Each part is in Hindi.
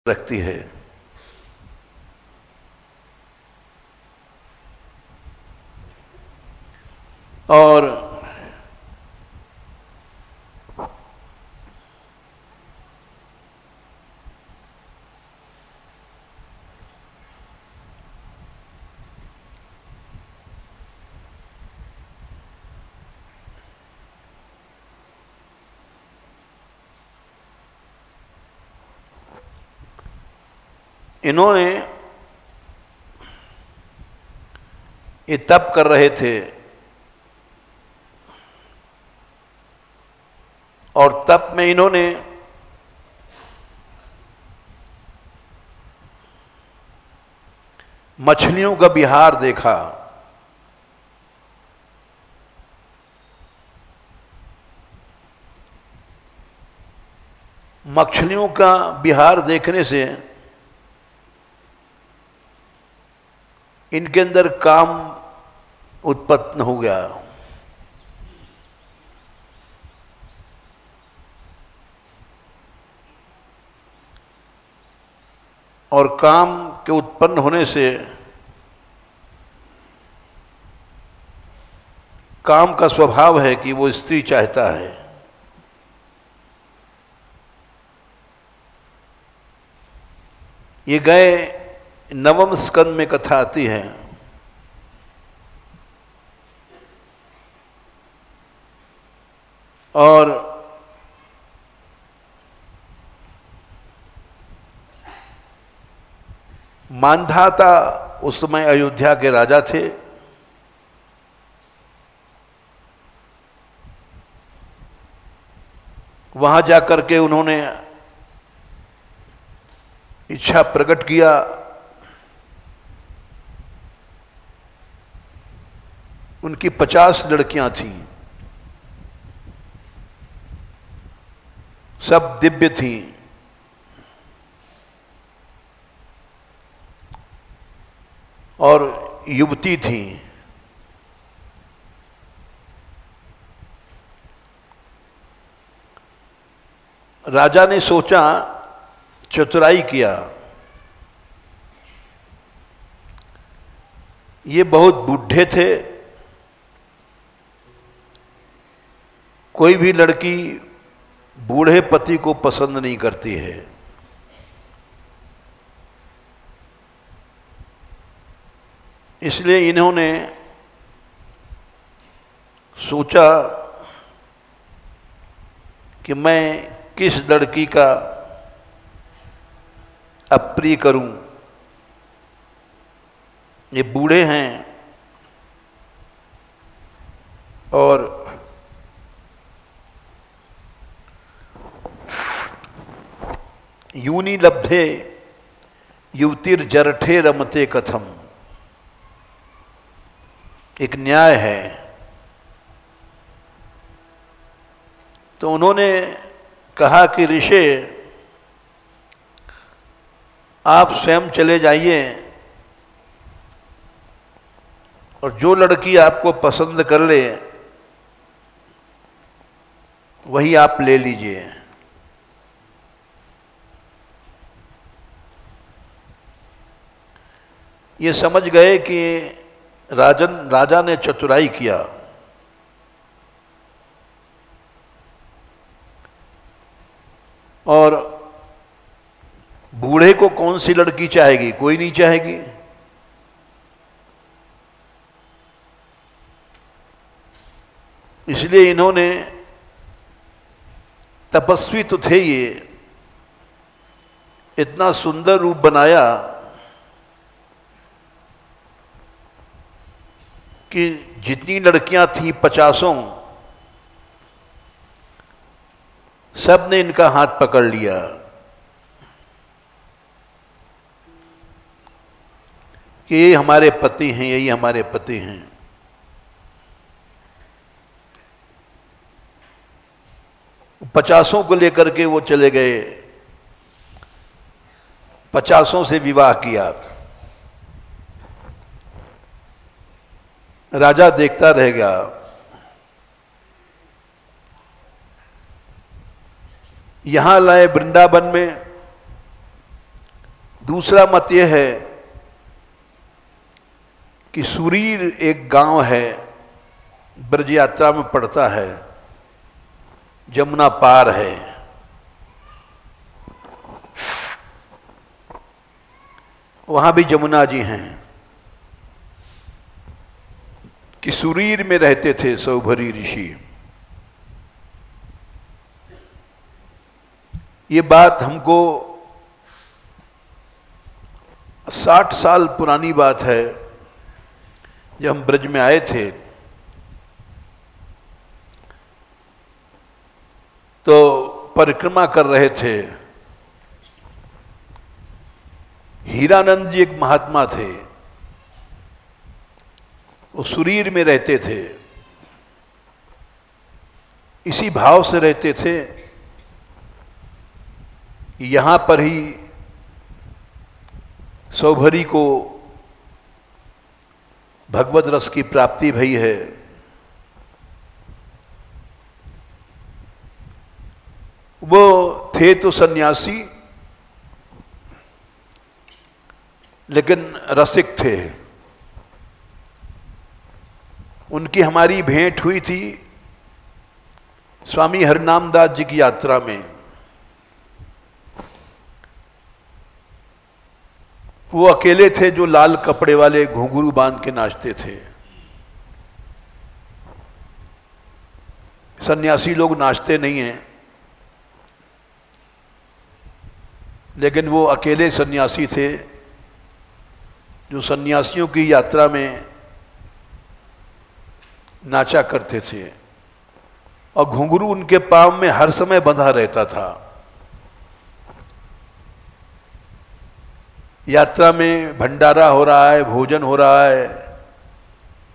रखती है। और इन्होंने ये तप कर रहे थे और तप में इन्होंने मछलियों का विहार देखा। मछलियों का विहार देखने से इनके अंदर काम उत्पन्न हो गया। और काम के उत्पन्न होने से काम का स्वभाव है कि वो स्त्री चाहता है। ये गए नवम स्कंद में कथा आती है। और मांधाता उस समय अयोध्या के राजा थे। वहां जाकर के उन्होंने इच्छा प्रकट किया उनकी 50 लड़कियां थीं, सब दिव्य थीं। और युवती थीं। राजा ने सोचा, चतुराई किया, ये बहुत बूढ़े थे। कोई भी लड़की बूढ़े पति को पसंद नहीं करती है। इसलिए इन्होंने सोचा कि मैं किस लड़की का अप्रिय करूं। ये बूढ़े हैं और यूनि लब्धे युवतिर जरठे रमते कथम, एक न्याय है। तो उन्होंने कहा कि ऋषि, आप स्वयं चले जाइए और जो लड़की आपको पसंद कर ले वही आप ले लीजिए। ये समझ गए कि राजा ने चतुराई किया। और बूढ़े को कौन सी लड़की चाहेगी? कोई नहीं चाहेगी। इसलिए इन्होंने, तपस्वी तो थे ये, इतना सुंदर रूप बनाया कि जितनी लड़कियां थीं 50, सब ने इनका हाथ पकड़ लिया। कि ये हमारे पति हैं, यही हमारे पति हैं। पचासों को लेकर के वो चले गए, 50 से विवाह किया। राजा देखता रह गया। यहां लाए वृंदावन में दूसरा मत यह है कि सुरीर एक गांव है, ब्रज यात्रा में पड़ता है, जमुना पार है। वहां भी जमुना जी हैं कि सुरीर में रहते थे सौभरी ऋषि। ये बात हमको 60 साल पुरानी बात है। जब हम ब्रज में आए थे तो परिक्रमा कर रहे थे। हीरानंद जी एक महात्मा थे, वो सुरीर में रहते थे। इसी भाव से रहते थे, यहां पर ही सौभरी को भगवत रस की प्राप्ति भई है। वो थे तो सन्यासी, लेकिन रसिक थे। उनकी हमारी भेंट हुई थी स्वामी हरिनामदास जी की यात्रा में। वो अकेले थे जो लाल कपड़े वाले घुंघरू बांध के नाचते थे। सन्यासी लोग नाचते नहीं हैं, लेकिन वो अकेले सन्यासी थे जो सन्यासियों की यात्रा में नाचा करते थे। और घुंघरू उनके पांव में हर समय बंधा रहता था। यात्रा में भंडारा हो रहा है, भोजन हो रहा है,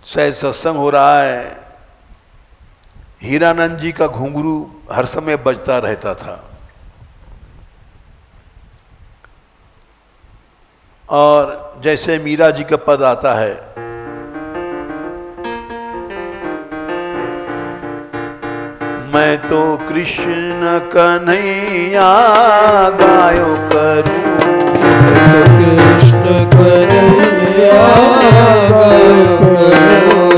सहज सत्संग हो रहा है, हीरानंद जी का घुंघरू हर समय बजता रहता था। और जैसे मीरा जी का पद आता है, मैं तो कृष्ण कन्हैया गायो करूं, कृष्ण कन्हैया गायो करूं,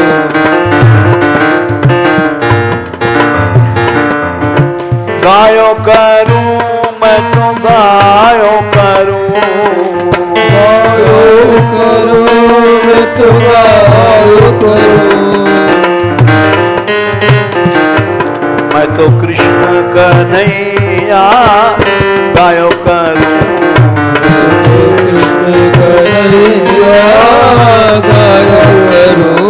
गायो करूं, मैं तो गायो करूं, गायो करूं, मैं तो गायो करूं, मैं तो कृष्ण कन्हैया गायो करूं, कृष्ण कन्हैया गायो करूं।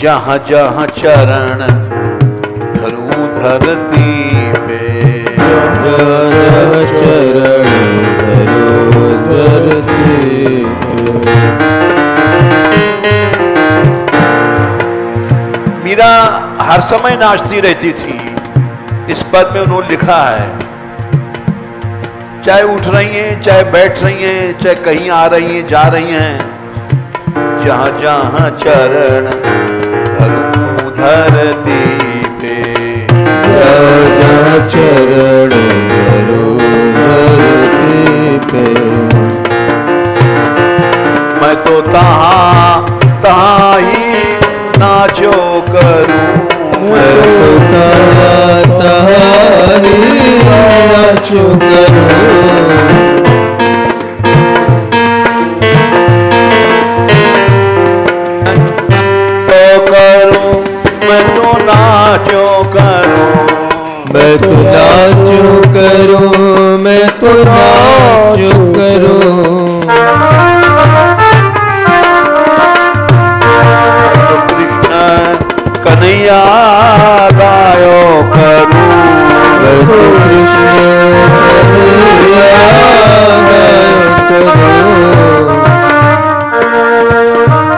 जहां जहां चरण धरूं धरती पे, जहाँ चरण धरो धरती पे। मीरा हर समय नाचती रहती थी। इस पद में उन्होंने लिखा है, चाहे उठ रही हैं, चाहे बैठ रही हैं, चाहे कहीं आ रही हैं, जा रही हैं, जहां जहां चरण धरूं धरती पे, जहाँ चरण धरो धरती पे। मैं तो तहाँ तहाँ ही नाचो करूं, मैं तो तहाँ तहाँ ही नाचो करूं, मैं तो नाचो करूं, मैं तो नाचो करूं, मैं तो नाचो करूं, कन्हैया गायो करूं, मैं तो कृष्ण कन्हैया गायो करूं।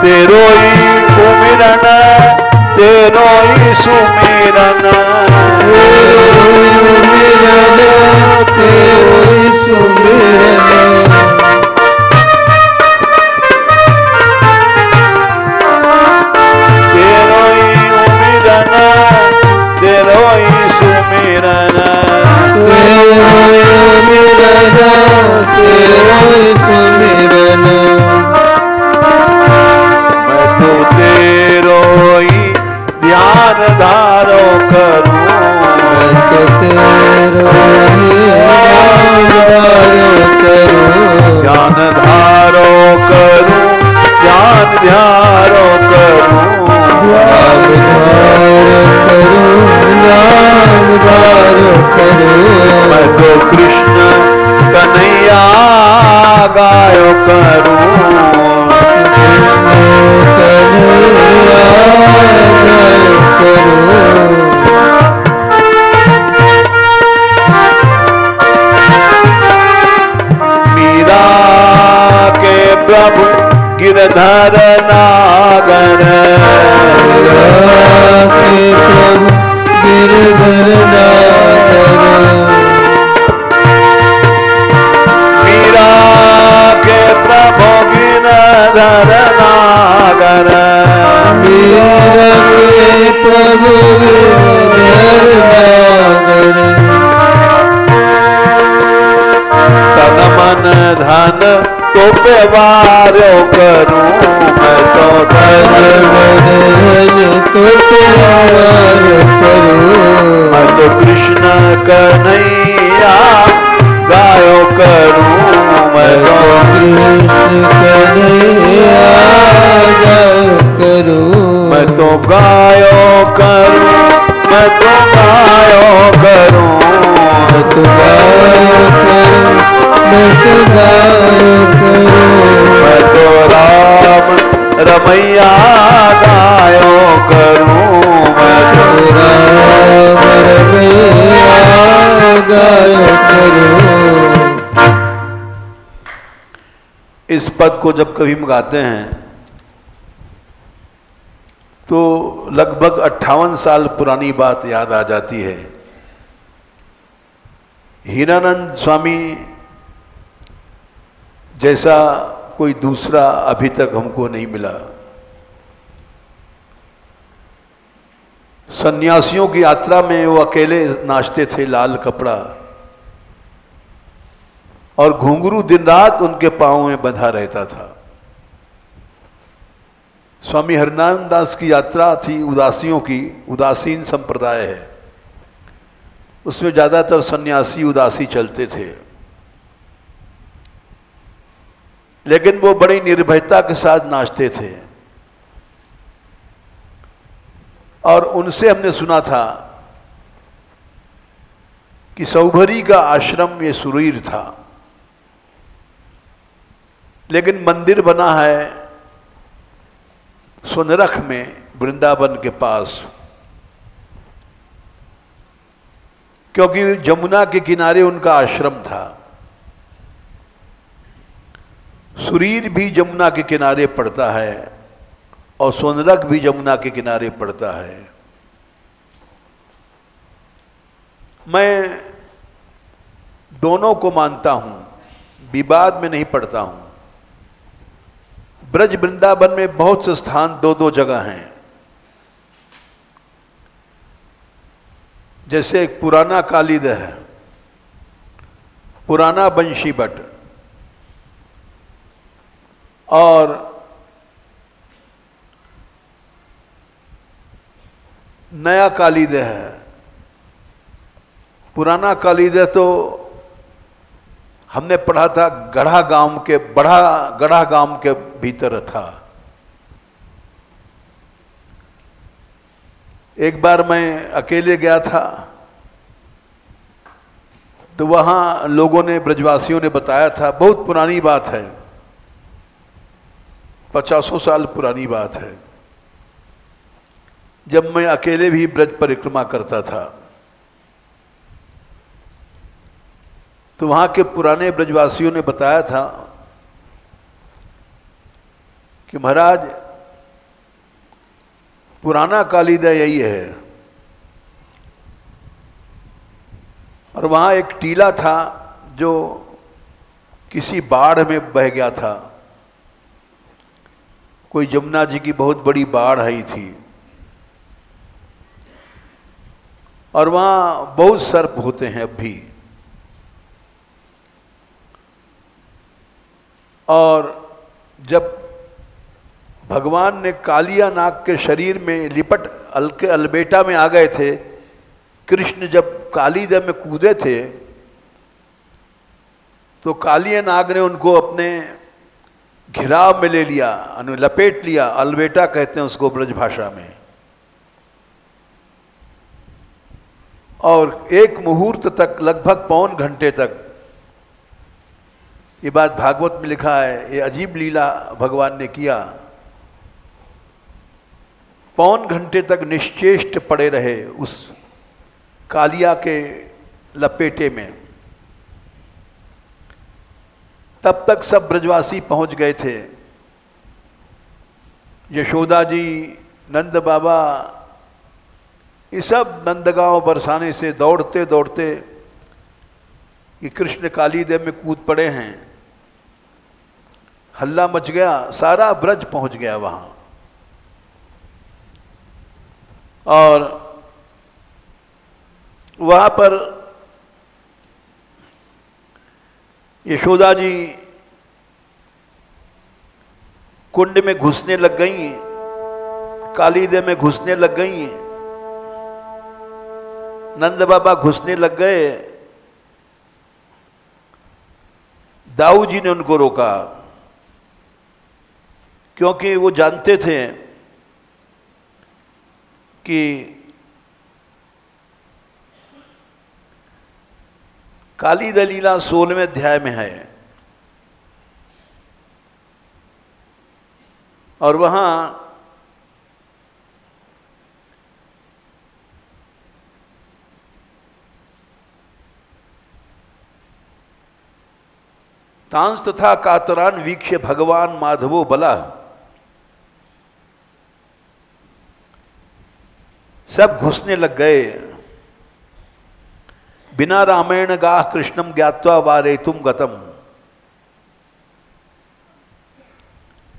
तेरो ही सुमिरन, तेरो ही सुमिरन, तेरो ही सुमिरन, तेरो ही सुमिरन, सुमिरन तेरो सुमिरन मैं तो तेरो ही ध्यान धारो करूं मैं तो तेरो ही ध्यान धारो करूं ध्यान ध्यारो करूं नाम धारो करूं मैं तो कृष्ण कन्हैया गायो करूं कृष्ण कन्हैया गायो करूं मीरा के प्रभु गिरधर नागर के प्रभु गिरधर नागर मीरा के प्रभु गिरधर नागर मीरा के प्रभु गिरधर नागर तन मन धन तो व्यवहारो करूं मैं तो तन मन धन तो प्यार करूं मैं तो कृष्ण कन्हैया गायो करूं मैं तो कृष्ण कन्हैया गायो करूं मैं तो गायो करूं मैं तो गायो करूं मैं तो गायो करूं मैं तो गायो करूं मैं तो राम रमैया गायो करूं मैं तो राम रमैया गायो करूं। इस पद को जब कभी हम गाते हैं तो लगभग 58 साल पुरानी बात याद आ जाती है। हीरानंद स्वामी जैसा कोई दूसरा अभी तक हमको नहीं मिला। सन्यासियों की यात्रा में वो अकेले नाचते थे, लाल कपड़ा और घुंघरू दिन रात उनके पांव में बंधा रहता था। स्वामी हरिनारायण दास की यात्रा थी उदासियों की, उदासीन संप्रदाय है, उसमें ज्यादातर सन्यासी उदासी चलते थे, लेकिन वो बड़ी निर्भयता के साथ नाचते थे। और उनसे हमने सुना था कि सौभरी का आश्रम ये सुरीर था, लेकिन मंदिर बना है सोनरख में, वृंदावन के पास, क्योंकि जमुना के किनारे उनका आश्रम था। सुरीर भी जमुना के किनारे पड़ता है और सोनरख भी जमुना के किनारे पड़ता है। मैं दोनों को मानता हूं, विवाद में नहीं पड़ता हूं। ब्रज वृंदावन में बहुत से स्थान दो दो जगह हैं। जैसे एक पुराना कालीदह है, पुराना बंशी बट, और नया कालीदह है। पुराना कालीदह तो हमने पढ़ा था गढ़ा गांव के, गढ़ा गांव के भीतर था। एक बार मैं अकेले गया था तो वहां लोगों ने, ब्रजवासियों ने बताया था, बहुत पुरानी बात है, 50 साल पुरानी बात है, जब मैं अकेले भी ब्रज परिक्रमा करता था तो वहां के पुराने ब्रजवासियों ने बताया था कि महाराज पुराना कालीदह यही है, और वहां एक टीला था जो किसी बाढ़ में बह गया था। कोई जमुना जी की बहुत बड़ी बाढ़ आई थी और वहाँ बहुत सर्प होते हैं अब भी। और जब भगवान ने कालिया नाग के शरीर में लिपट अलके अलबेटा में आ गए थे, कृष्ण जब कालीदह में कूदे थे तो कालिया नाग ने उनको अपने घिराव में ले लिया, लपेट लिया। अलबेटा कहते हैं उसको ब्रज भाषा में। और एक मुहूर्त तक, लगभग पौन घंटे तक, ये बात भागवत में लिखा है, ये अजीब लीला भगवान ने किया। पौन घंटे तक निश्चेष्ट पड़े रहे उस कालिया के लपेटे में। तब तक सब ब्रजवासी पहुंच गए थे। यशोदा जी, नंद बाबा, ये सब नंदगांव बरसाने से दौड़ते दौड़ते कि कृष्ण कालीदेव में कूद पड़े हैं। हल्ला मच गया, सारा ब्रज पहुंच गया वहां। और वहां पर यशोदा जी कुंड में घुसने लग गई, कालीदेव में घुसने लग गई, नंद बाबा घुसने लग गए। दाऊ जी ने उनको रोका, क्योंकि वो जानते थे कि कालीदह लीला 16वें अध्याय में है और वहां तांस तथा कातरान वीक्ष्य भगवान माधवो बला, सब घुसने लग गए। बिना रामेण गाह कृष्णम ज्ञात्वा वारेतुम गतम,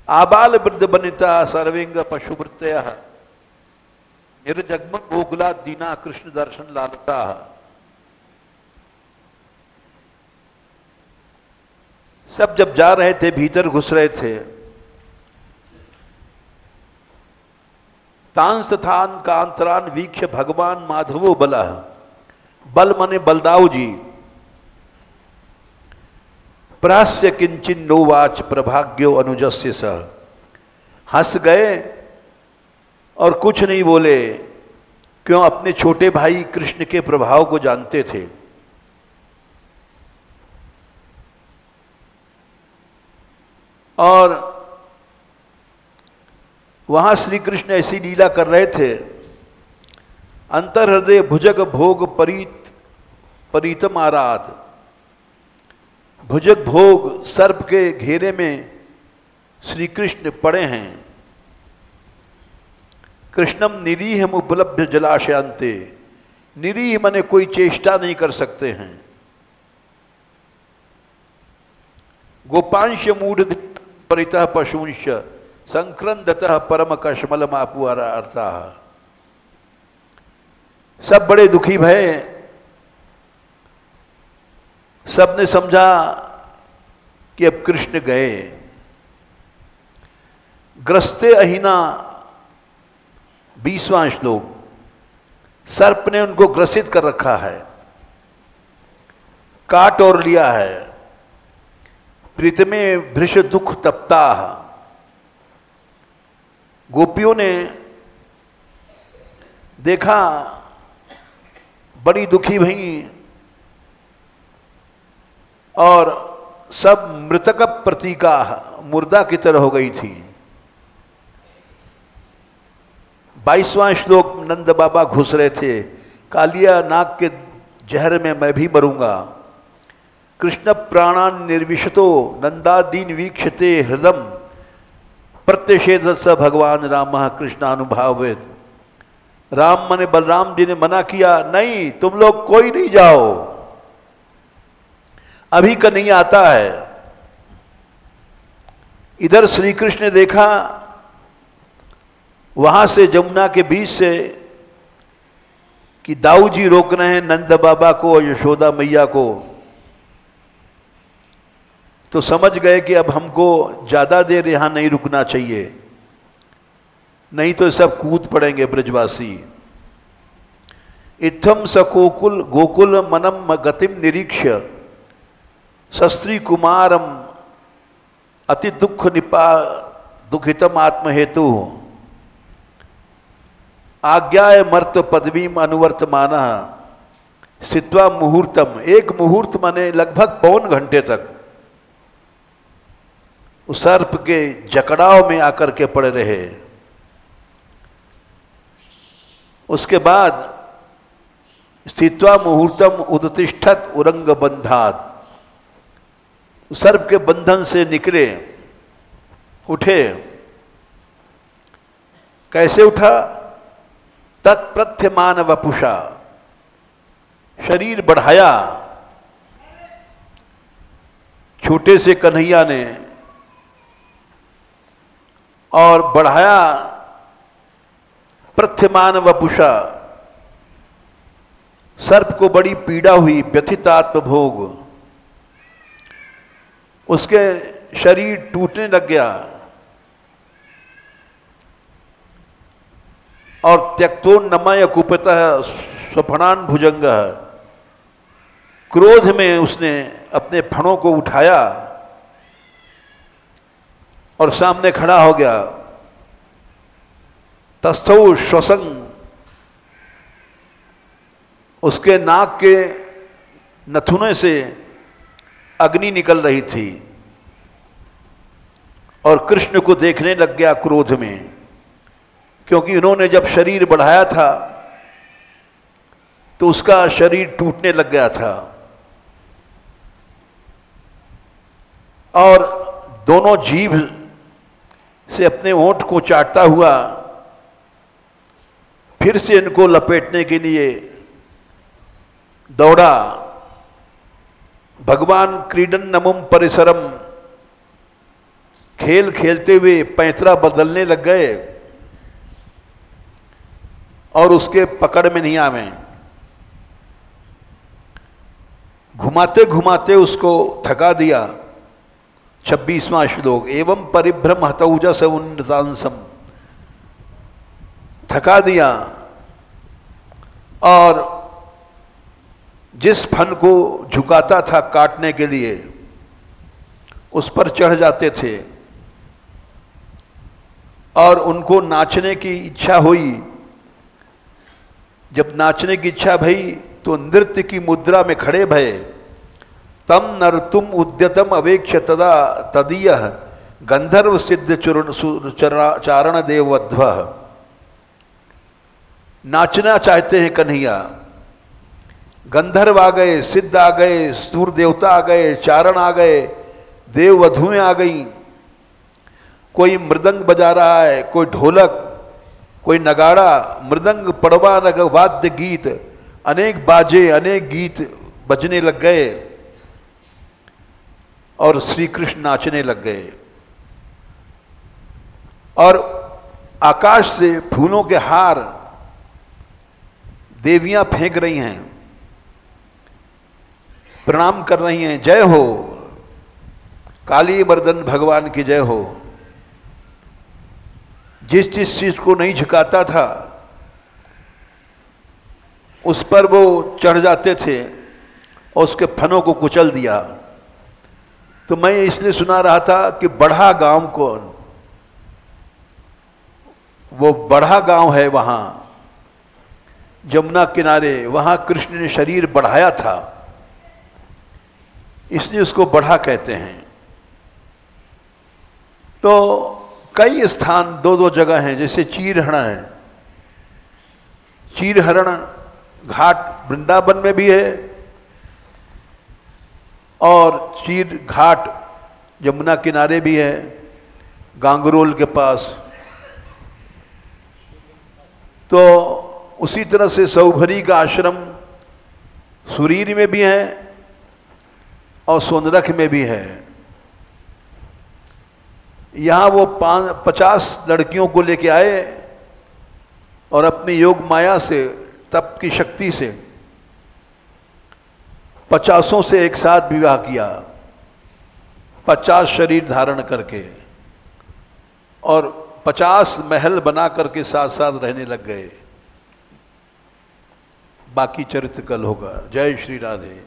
आबाल वृद्ध बनिता सर्वेंग पशुवृत्तयः, निर्जग्म गोकुला दीना कृष्ण दर्शन लालता। सब जब जा रहे थे, भीतर घुस रहे थे, तांस तथान कांतरान वीक्ष भगवान माधवो बला, बल मने बलदाऊ जी, प्रास्य किंचिन नोवाच प्रभाग्यो अनुजस्य सह, हंस गए और कुछ नहीं बोले। क्यों? अपने छोटे भाई कृष्ण के प्रभाव को जानते थे। और वहां श्री कृष्ण ऐसी लीला कर रहे थे। अंतर हृदय भुजग भोग परीतम आराध, भुजग भोग सर्प के घेरे में श्री कृष्ण पड़े हैं। कृष्णम निरीह उपलब्ध जलाशयांते, निरीह मने कोई चेष्टा नहीं कर सकते हैं। गोपांश मूढ़ परितः पशुंश संक्रंदतः परम कश्मल मापुआरा अर्था, सब बड़े दुखी भये। सबने समझा कि अब कृष्ण गए। ग्रस्ते अहिना 20वां श्लोक, सर्प ने उनको ग्रसित कर रखा है, काट और लिया है। प्रीतमे भृश दुख तप्ता, गोपियों ने देखा, बड़ी दुखी भई और सब मृतक प्रतीका, मुर्दा की तरह हो गई थी। 22वां श्लोक, नंद बाबा घुस रहे थे, कालिया नाग के जहर में मैं भी मरूंगा। कृष्ण प्राणान निर्विशतो नंदादीन वीक्षते हृदम, प्रत्यषेध स भगवान राम कृष्णानुभावेत। राम माने बलराम जी ने मना किया, नहीं तुम लोग कोई नहीं जाओ, अभी का नहीं आता है। इधर श्री कृष्ण ने देखा, वहां से जमुना के बीच से कि दाऊ जी रोक रहे हैं नंद बाबा को और यशोदा मैया को, तो समझ गए कि अब हमको ज़्यादा देर यहाँ नहीं रुकना चाहिए, नहीं तो सब कूद पड़ेंगे ब्रजवासी। इत्थम सकोकुल गोकुल मनम गतिम निरीक्ष्य शस्त्री कुमारम अति दुख निपा दुखितम आत्महेतु आज्ञाय मर्त पदवीम अनुवर्तमाना स्थित्वा मुहूर्तम। एक मुहूर्त माने लगभग पौन घंटे तक उस सर्प के जकड़ाव में आकर के पड़े रहे। उसके बाद स्थित्वा मुहूर्तम उदतिष्ठत उरंग बंधात, सर्प के बंधन से निकले, उठे। कैसे उठा? तत्प्रथ्यमान वपुषा, शरीर बढ़ाया छोटे से कन्हैया ने, और बढ़ाया प्रथ्यमान वपुषा। सर्प को बड़ी पीड़ा हुई, व्यथित आत्मभोग, उसके शरीर टूटने लग गया। और त्यक्तोन्नमय कुपितः स्वफणान भुजंग, क्रोध में उसने अपने फणों को उठाया और सामने खड़ा हो गया। तस्थौ श्वसंग, उसके नाक के नथुने से अग्नि निकल रही थी और कृष्ण को देखने लग गया क्रोध में, क्योंकि उन्होंने जब शरीर बढ़ाया था तो उसका शरीर टूटने लग गया था। और दोनों जीभ से अपने होंठ को चाटता हुआ फिर से इनको लपेटने के लिए दौड़ा। भगवान क्रीडन नमुम परिसरम, खेल खेलते हुए पैंतरा बदलने लग गए और उसके पकड़ में नहीं आवे। घुमाते घुमाते उसको थका दिया। 26वां श्लोक, एवं परिभ्रम हतौजस उन्नतांसम, थका दिया। और जिस फन को झुकाता था काटने के लिए उस पर चढ़ जाते थे और उनको नाचने की इच्छा हुई। जब नाचने की इच्छा भई तो नृत्य की मुद्रा में खड़े भये। तम नर्तुम उद्यतम अवेक्ष तदा तदीय गंधर्व सिद्ध चारण देवध्व। नाचना चाहते हैं कन्हैया। गंधर्व आ गए, सिद्ध आ गए, सूर देवता आ गए, चारण आ गए, देववधुएं आ गई। कोई मृदंग बजा रहा है, कोई ढोलक, कोई नगाड़ा, मृदंग, पड़वा, नग, वाद्य गीत, अनेक बाजे, अनेक गीत बजने लग गए और श्री कृष्ण नाचने लग गए। और आकाश से फूलों के हार देवियां फेंक रही हैं, प्रणाम कर रही हैं, जय हो काली मर्दन भगवान की जय हो। जिस जिस चीज को नहीं झुकाता था उस पर वो चढ़ जाते थे और उसके फनों को कुचल दिया। तो मैं इसलिए सुना रहा था कि बढ़ा गांव कौन, वो बढ़ा गांव है वहां जमुना किनारे, वहां कृष्ण ने शरीर बढ़ाया था, इसलिए उसको बढ़ा कहते हैं। तो कई स्थान दो दो जगह हैं, जैसे चीरहरण है। चीरहरण घाट वृंदावन में भी है और चीर घाट यमुना किनारे भी है, गांगरोल के पास। तो उसी तरह से सौभरी का आश्रम सुरीर में भी है और सोनरख में भी है। यहाँ वो 50 लड़कियों को लेके आए और अपनी योग माया से तप की शक्ति से 50 से एक साथ विवाह किया, 50 शरीर धारण करके, और 50 महल बना करके साथ साथ रहने लग गए। बाकी चरित्र कल होगा। जय श्री राधे।